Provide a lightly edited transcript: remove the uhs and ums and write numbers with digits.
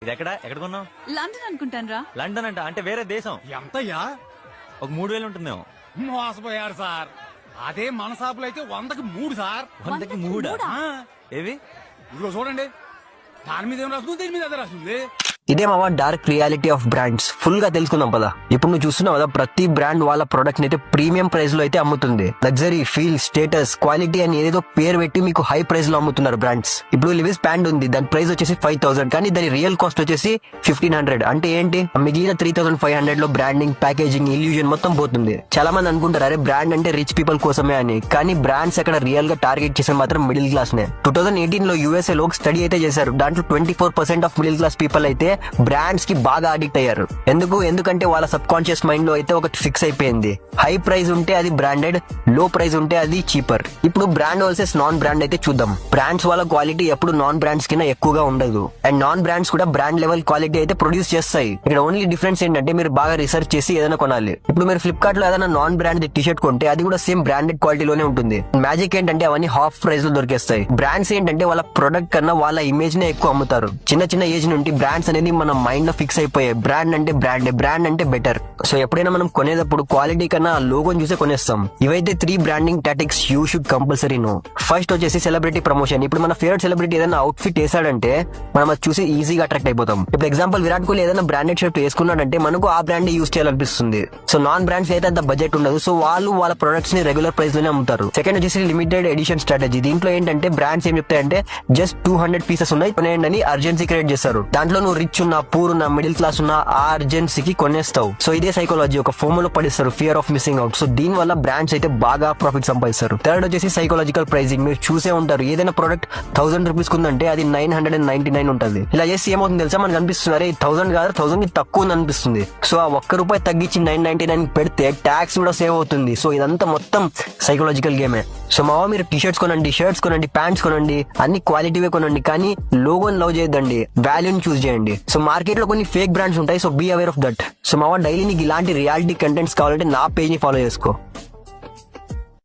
ఇది ఎక్కడ కొన్నావు? లండన్ అనుకుంటాను రా. లండన్ అంటే వేరే దేశం. ఎంతయ్యా? ఒక 3000 ఉంటుందేమో. మోసపోయారు సార్. అదే మన షాపులో అయితే 100కి 3 సార్. 100కి 3? ఆ, ఏవి? ఇదిగో చూడండి, దాని మీద ఏం రాస్తుంది, దీని మీద అదే రాస్తుంది. ఇదే మావా dark reality of brands. Full గా తెలుసుకుందాం పదా. ఇప్పుడు నువ్వు చూస్తున్నావు కదా, ప్రతి బ్రాండ్ వాళ్ళ ప్రొడక్ట్ అయితే ప్రీమియం ప్రైస్ లో అయితే అమ్ముతుంది. లగ్జరీ, ఫీల్, స్టేటస్, క్వాలిటీ అని ఏదో పేరు పెట్టి మీకు హై ప్రైస్ లో అమ్ముతున్నారు బ్రాండ్స్. ఇప్పుడు లివిస్ ప్యాంట్ ఉంది, దాని ప్రైస్ వచ్చేసి 5000, కానీ దాని రియల్ కాస్ట్ వచ్చేసి 1500. అంటే ఏంటి, మిగిలిన 3500 లో బ్రాండింగ్, ప్యాకేజింగ్, ఇల్యూజన్ మొత్తం పోతుంది. చాలా మంది అనుకుంటారు అరే బ్రాండ్ అంటే రిచ్ పీపుల్ కోసమే అని, కానీ బ్రాండ్స్ అక్కడ రియల్ గా టార్గెట్ చేసే మాత్రం మిడిల్ క్లాస్ నే. 2018 లో యూఎస్ఏ లో స్టడీ అయితే చేశారు. దాంట్లో 24% ఆఫ్ మిడిల్ క్లాస్ పీపుల్ అయితే బ్రాండ్స్ కి బాగా అడిక్ట్ అయ్యారు. ఎందుకంటే వాళ్ళ సబ్ కాన్షియస్ మైండ్ లో అయితే ఒకటి ఫిక్స్ అయిపోయింది, హై ప్రైస్ ఉంటే అది బ్రాండెడ్, లో ప్రైస్ ఉంటే అది చీపర్. ఇప్పుడు బ్రాండ్ వర్సెస్ నాన్ బ్రాండ్ అయితే చూద్దాం. బ్రాండ్స్ వాళ్ళ క్వాలిటీ ఎప్పుడు నాన్ బ్రాండ్స్ కింద ఎక్కువగా ఉండదు, అండ్ నాన్ బ్రాండ్స్ కూడా బ్రాండ్ లెవెల్ క్వాలిటీ అయితే ప్రొడ్యూస్ చేస్తాయి. ఇక్కడ ఓన్లీ డిఫరెన్స్ ఏంటంటే మీరు బాగా రీసెర్చ్ చేసి ఏదైనా కొనాలి. ఇప్పుడు మీరు ఫ్లిప్కార్ట్ లో ఏదైనా నాన్ బ్రాండ్ టీ షర్ట్ కొంటే అది కూడా సేమ్ బ్రాండెడ్ క్వాలిటీలోనే ఉంటుంది. మ్యాజిక్ ఏంటంటే అవన్నీ హాఫ్ ప్రైస్ లో దొరికేస్తాయి. బ్రాండ్స్ ఏంటంటే వాళ్ళ ప్రొడక్ట్ కన్నా వాళ్ళ ఇమేజ్ నే ఎక్కువ అమ్ముతారు. చిన్న ఏజ్ నుండి బ్రాండ్స్ అనేది మన మైండ్ లో ఫిక్స్ అయిపోయాయి. బ్రాండ్ అంటే బెటర్. సో ఎప్పుడైనా మనం కొనేటప్పుడు క్వాలిటీ కన్నా లోగోని చూసే కొనేస్తాం. ఇవైతే 3 branding tactics you should compulsory know. First వచ్చేసి సెలబ్రిటీ ప్రమోషన్. ఇప్పుడు మన ఫేవరెట్ సెలబ్రిటీ ఏదైనా అవుట్ ఫిట్ వేసాడంటే మనం అది చూసి ఈజీగా అట్రాక్ట్ అయిపోతాం. ఇప్పుడు ఎగ్జాంపుల్ విరాట్ కోహ్లీ ఏదైనా బ్రాండెడ్ షర్ట్ వేసుకున్నాడంటే మనకు ఆ బ్రాండ్ యూజ్ చేయాలనిపిస్తుంది. సో నాన్ బ్రాండ్స్ అయితే అంత బడ్జెట్ ఉండదు, సో వాళ్ళ ప్రొడక్ట్స్ ని రెగ్యులర్ ప్రైస్ లోనే అమ్ముతారు. సెకండ్ వచ్చేసి లిమిటెడ్ ఎడిషన్ స్ట్రాటజీ. దీంట్లో ఏంటంటే బ్రాండ్స్ ఏం చెప్తాయంటే జస్ట్ 200 పీసెస్ ఉన్నాయి కొనేయండి అని అర్జెన్సీ క్రియేట్ చేస్తారు. దాంట్లో నువ్వు రిచ్ ఉన్నా, పూర్ ఉన్నా, మిడిల్ క్లాస్ ఉన్నా ఆ అర్జెన్సీకి కొనేస్తావు. సో ఇదే సైకాలజీ ఒక ఫోమ్ లో పడిస్తారు, fear of missing out. So దీని వల్ల బ్రాండ్స్ అయితే బాగా ప్రాఫిట్ సంపాదిస్తారు. థర్డ్ వచ్చేసి సైకాలజికల్ ప్రైసింగ్. మీరు చూసే ఉంటారు ఏదైనా ప్రొడక్ట్ 1000 రూపీస్ ఉందంటే అది 999 ఉంటుంది. ఇలా చేసి ఏమవుతుంది తెలుసా, మనకు అనిపిస్తుంది అరే 1000 కాదు 1000 కి తక్కువ ఉంది అనిపిస్తుంది. సో ఆ ₹1 తగ్గించి 999 పెడితే ట్యాక్స్ కూడా సేవ్ అవుతుంది. సో ఇదంతా మొత్తం సైకాలజికల్ గేమే. సో మావా మీరు టీ షర్ట్స్ కొనండి, షర్ట్స్ కొనండి, ప్యాంట్స్ కొనండి, అన్ని క్వాలిటీవే కొనండి, కానీ లోగోని లవ్ చేయొద్దండి, వాల్యూని చూస్ చేయండి. సో మార్కెట్ లో కొన్ని ఫేక్ బ్రాండ్స్ ఉంటాయి, so be aware of that. So మావా డైలీ నీకు ఇలాంటి రియాలిటీ కంటెంట్స్ కావాలంటే నా పేజ్ ని ఫాలో చేసుకో.